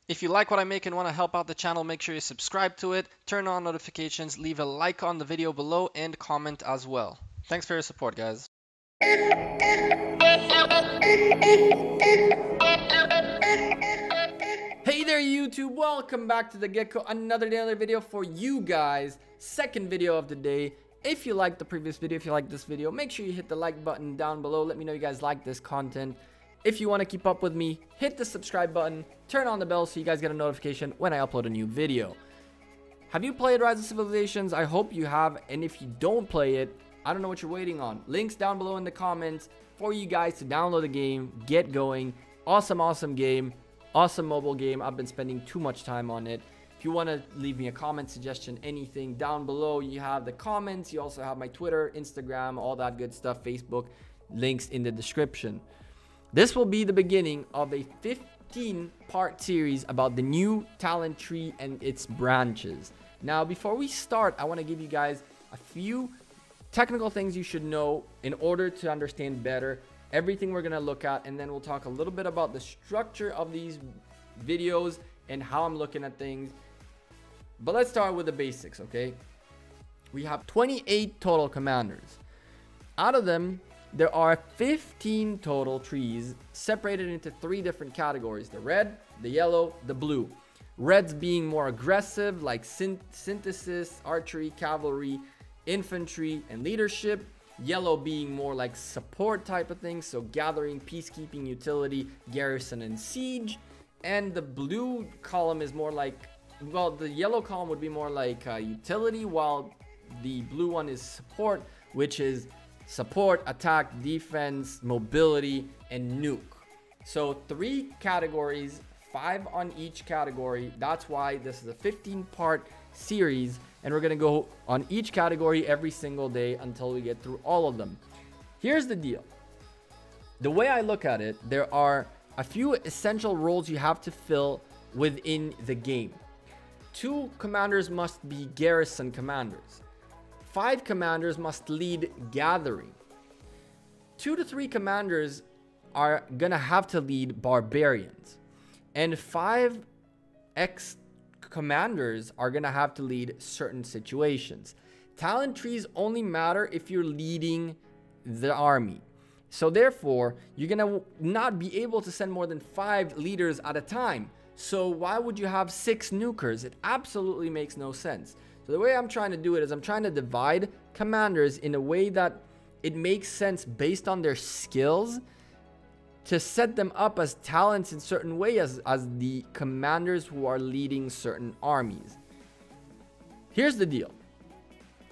If you like what I make and want to help out the channel, make sure you subscribe to it, turn on notifications, leave a like on the video below, and comment as well. Thanks for your support, guys. Hey there YouTube, welcome back to the Gekko, another daily video for you guys, second video of the day. If you liked the previous video, if you like this video, make sure you hit the like button down below. Let me know you guys like this content. If you want to keep up with me, hit the subscribe button, turn on the bell so you guys get a notification when I upload a new video. Have you played Rise of Civilizations? I hope you have, and if you don't play it, I don't know what you're waiting on. Links down below in the comments for you guys to download the game, get going. Awesome game. Awesome mobile game. I've been spending too much time on it. If you want to leave me a comment, suggestion, anything down below, you have the comments. You also have my Twitter, Instagram, all that good stuff, Facebook, links in the description. This will be the beginning of a 15-part series about the new talent tree and its branches. Now, before we start, I want to give you guys a few technical things you should know in order to understand better everything we're going to look at, and then we'll talk a little bit about the structure of these videos and how I'm looking at things. But let's start with the basics, okay? We have 28 total commanders. Out of them, there are 15 total trees separated into 3 different categories: the red, the yellow, the blue. Reds being more aggressive, like synthesis, archery, cavalry, infantry, and leadership. Yellow being more like support type of things, so gathering, peacekeeping, utility, garrison, and siege. And the blue column is more like, well, the yellow column would be more like utility, while the blue one is support, which is support, attack, defense, mobility, and nuke. So 3 categories, 5 on each category. That's why this is a 15-part series, and we're gonna go on each category every single day until we get through all of them. Here's the deal. The way I look at it, there are a few essential roles you have to fill within the game. 2 commanders must be garrison commanders. 5 commanders must lead gathering. 2 to 3 commanders are gonna have to lead barbarians. And 5 commanders are gonna have to lead certain situations. Talent trees only matter if you're leading the army. So therefore, you're gonna not be able to send more than 5 leaders at a time. So why would you have 6 nukers? It absolutely makes no sense. So the way I'm trying to do it is I'm trying to divide commanders in a way that it makes sense based on their skills, to set them up as talents in certain ways as the commanders who are leading certain armies. Here's the deal.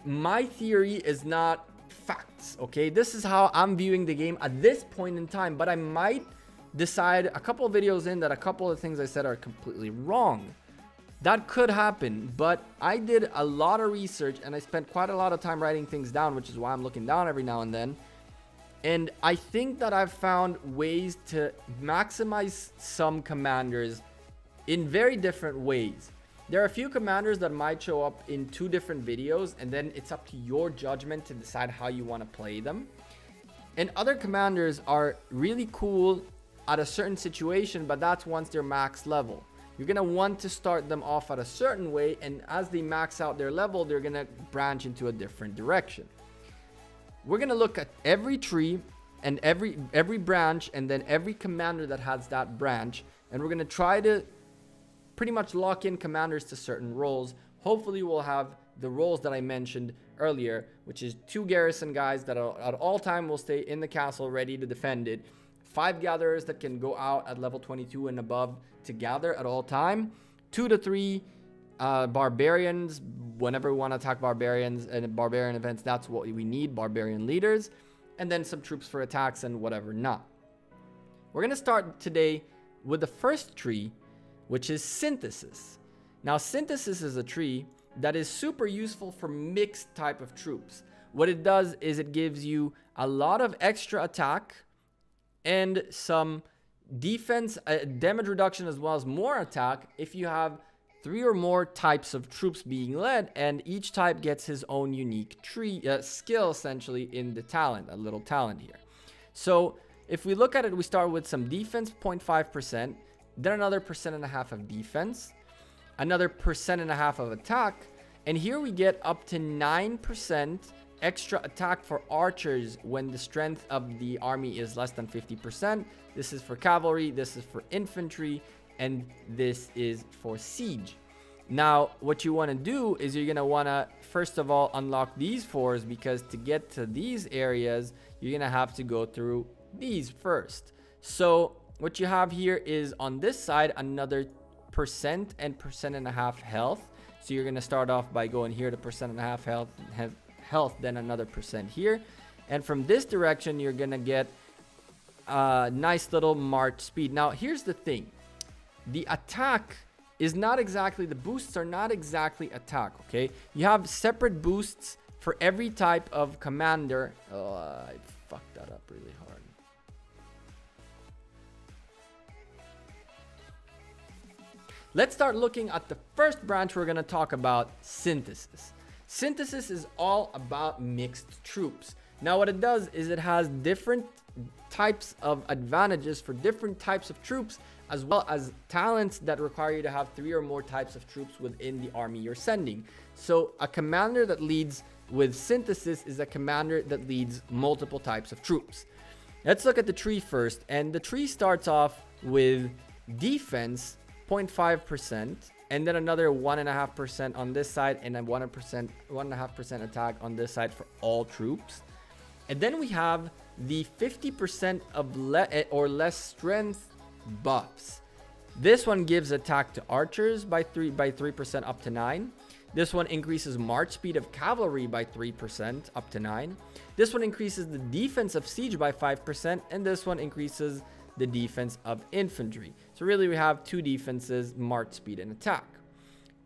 My theory is not facts, okay? This is how I'm viewing the game at this point in time, but I might decide a couple of videos in that a couple of things I said are completely wrong. That could happen, but I did a lot of research and I spent quite a lot of time writing things down, which is why I'm looking down every now and then. And I think that I've found ways to maximize some commanders in very different ways. There are a few commanders that might show up in 2 different videos, and then it's up to your judgment to decide how you want to play them. And other commanders are really cool at a certain situation, but that's once they're max level. You're going to want to start them off at a certain way, and as they max out their level, they're going to branch into a different direction. We're going to look at every tree and every branch, and then every commander that has that branch, and we're going to try to pretty much lock in commanders to certain roles. Hopefully we'll have the roles that I mentioned earlier, which is 2 garrison guys that are, at all time will stay in the castle ready to defend it. 5 gatherers that can go out at level 22 and above to gather at all time. 2 to 3 barbarians, whenever we want to attack barbarians and barbarian events, that's what we need, barbarian leaders. And then some troops for attacks and whatever not. We're going to start today with the first tree, which is synthesis. Now, synthesis is a tree that is super useful for mixed type of troops. What it does is it gives you a lot of extra attack and some defense, damage reduction, as well as more attack if you have 3 or more types of troops being led, and each type gets his own unique tree skill essentially in the talent, a little talent here. So if we look at it, we start with some defense 0.5%, then another 1.5% of defense, another 1.5% of attack, and here we get up to 9% extra attack for archers when the strength of the army is less than 50%. This is for cavalry, this is for infantry, and this is for siege. Now, what you want to do is you're going to want to, first of all, unlock these 4s, because to get to these areas, you're going to have to go through these first. So what you have here is on this side, another 1% and 1.5% health. So you're going to start off by going here to 1.5% health, then another 1% here. And from this direction, you're going to get a nice little march speed. Now, here's the thing. The attack is not exactly, the boosts are not exactly attack, okay? You have separate boosts for every type of commander. Oh, I fucked that up really hard. Let's start looking at the first branch we're going to talk about, synthesis. Synthesis is all about mixed troops. Now what it does is it has different types of advantages for different types of troops, as well as talents that require you to have 3 or more types of troops within the army you're sending. So a commander that leads with synthesis is a commander that leads multiple types of troops. Let's look at the tree first, and the tree starts off with defense 0.5%, and then another 1.5% on this side, and then 1.5% attack on this side for all troops. And then we have the 50% of less strength buffs. This one gives attack to archers by 3% up to 9. This one increases march speed of cavalry by 3% up to 9. This one increases the defense of siege by 5%, and this one increases the defense of infantry. So really we have 2 defenses, march speed and attack.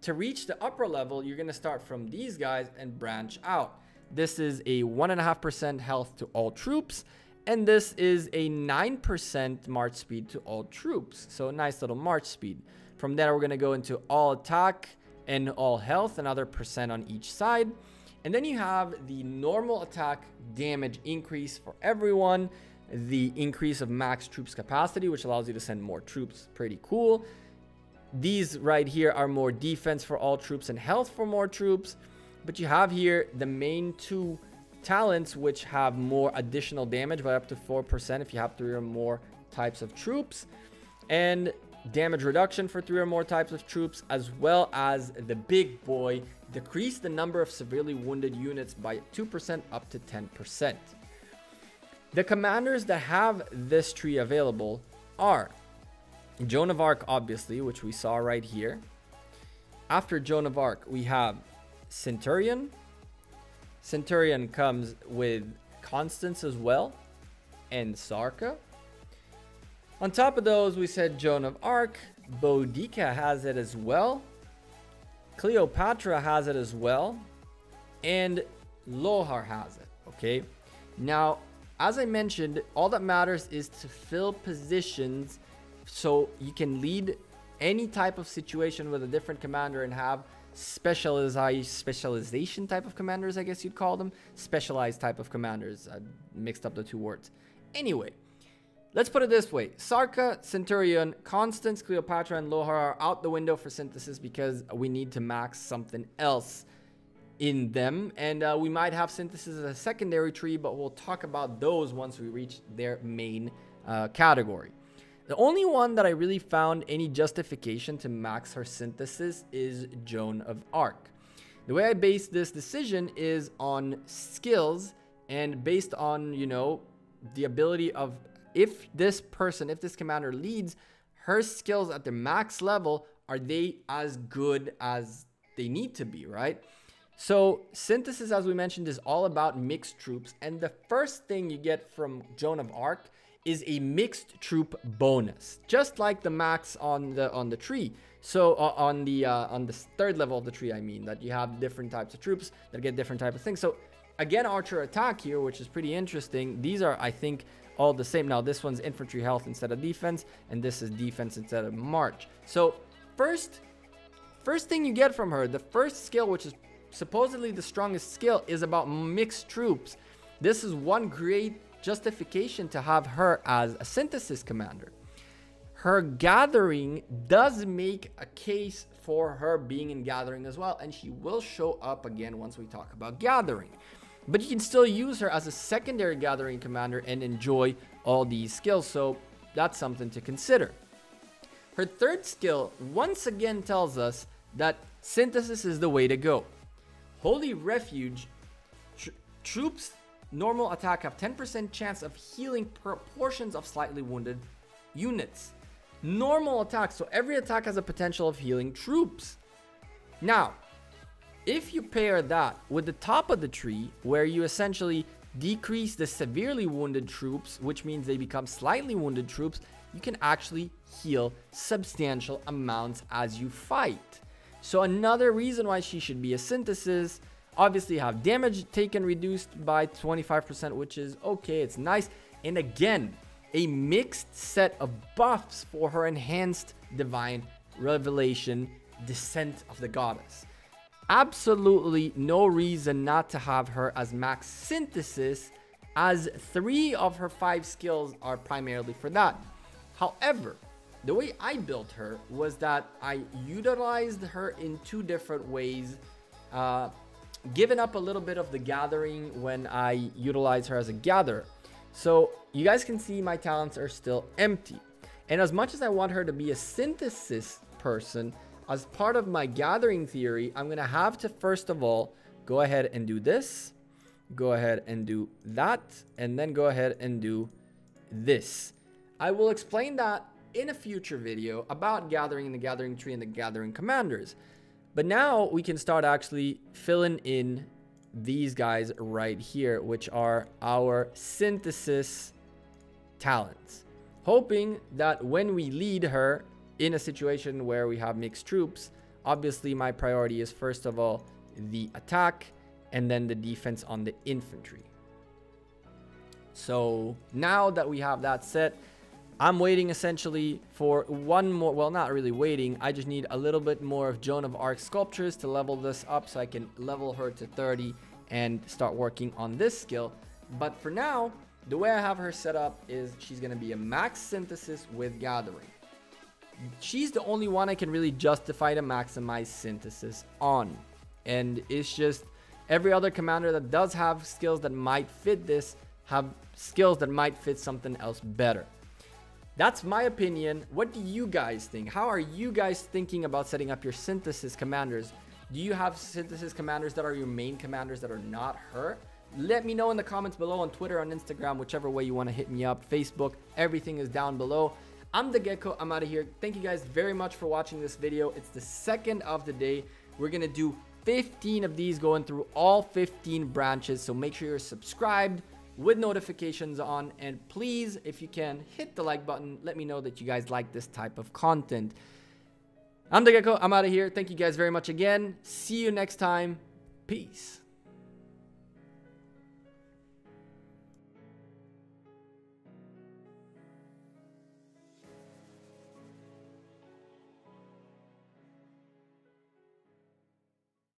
To reach the upper level, you're going to start from these guys and branch out. This is a 1.5% health to all troops, and this is a 9% march speed to all troops. So a nice little march speed. From there, we're going to go into all attack and all health, another % on each side. And then you have the normal attack damage increase for everyone, the increase of max troops capacity, which allows you to send more troops. Pretty cool. These right here are more defense for all troops and health for more troops. But you have here the main 2 talents, which have more additional damage by up to 4% if you have 3 or more types of troops, and damage reduction for 3 or more types of troops, as well as the big boy, decrease the number of severely wounded units by 2% up to 10%. The commanders that have this tree available are Joan of Arc, obviously, which we saw right here. After Joan of Arc, we have Centurion. Centurion comes with Constance as well, and Sarka. On top of those, we said Joan of Arc. Boudica has it as well. Cleopatra has it as well. And Lohar has it, okay? Now, as I mentioned, all that matters is to fill positions so you can lead any type of situation with a different commander and have specialization type of commanders, I guess you'd call them. Specialized type of commanders. I mixed up the 2 words. Anyway, let's put it this way. Sarka, Centurion, Constance, Cleopatra, and Lohar are out the window for synthesis because we need to max something else in them. And we might have synthesis as a secondary tree, but we'll talk about those once we reach their main category. The only one that I really found any justification to max her synthesis is Joan of Arc. The way I base this decision is on skills and based on, you know, the ability of if this commander leads, her skills at the max level, are they as good as they need to be, right? So synthesis, as we mentioned, is all about mixed troops. And the first thing you get from Joan of Arc is a mixed troop bonus, just like the max on the tree. So on the 3rd level of the tree, I mean, that you have different types of troops that get different type of things. So again, archer attack here, which is pretty interesting. These are, I think, all the same. Now this one's infantry health instead of defense, and this is defense instead of march. So first thing you get from her, the first skill, which is supposedly the strongest skill, is about mixed troops. This is one great justification to have her as a synthesis commander. her gathering does make a case for her being in gathering as well, and she will show up again once we talk about gathering. But you can still use her as a secondary gathering commander and enjoy all these skills, so that's something to consider. Her third skill once again tells us that synthesis is the way to go. Holy Refuge, troops normal attack have 10% chance of healing portions of slightly wounded units. Normal attack, so every attack has a potential of healing troops. Now, if you pair that with the top of the tree, where you essentially decrease the severely wounded troops, which means they become slightly wounded troops, you can actually heal substantial amounts as you fight. So another reason why she should be a synthesis, obviously have damage taken reduced by 25%, which is okay, it's nice. And again, a mixed set of buffs for her enhanced divine revelation, Descent of the Goddess. Absolutely no reason not to have her as max synthesis, as 3 of her 5 skills are primarily for that. However, the way I built her was that I utilized her in 2 different ways, giving up a little bit of the gathering when I utilize her as a gatherer. So you guys can see my talents are still empty. And as much as I want her to be a synthesis person, as part of my gathering theory, I'm going to have to first of all go ahead and do this, go ahead and do that, and then go ahead and do this. I will explain that in a future video about gathering in the gathering tree and the gathering commanders. But now we can start actually filling in these guys right here, which are our synthesis talents, hoping that when we lead her in a situation where we have mixed troops, obviously my priority is first of all the attack and then the defense on the infantry. So now that we have that set, I'm waiting essentially for one more, well, not really waiting, I just need a little bit more of Joan of Arc sculptures to level this up so I can level her to 30 and start working on this skill. But for now, the way I have her set up is she's going to be a max synthesis with gathering. She's the only one I can really justify to maximize synthesis on. And it's just every other commander that does have skills that might fit this have skills that might fit something else better. That's my opinion. What do you guys think? How are you guys thinking about setting up your synthesis commanders? Do you have synthesis commanders that are your main commanders that are not her? Let me know in the comments below, on Twitter, on Instagram, whichever way you want to hit me up. Facebook, everything is down below. I'm the Gekko. I'm out of here. Thank you guys very much for watching this video. It's the second of the day. We're going to do 15 of these, going through all 15 branches. So make sure you're subscribed with notifications on, and please, if you can, hit the like button. Let me know that you guys like this type of content. I'm the Gekko. I'm out of here. Thank you guys very much again. See you next time. Peace.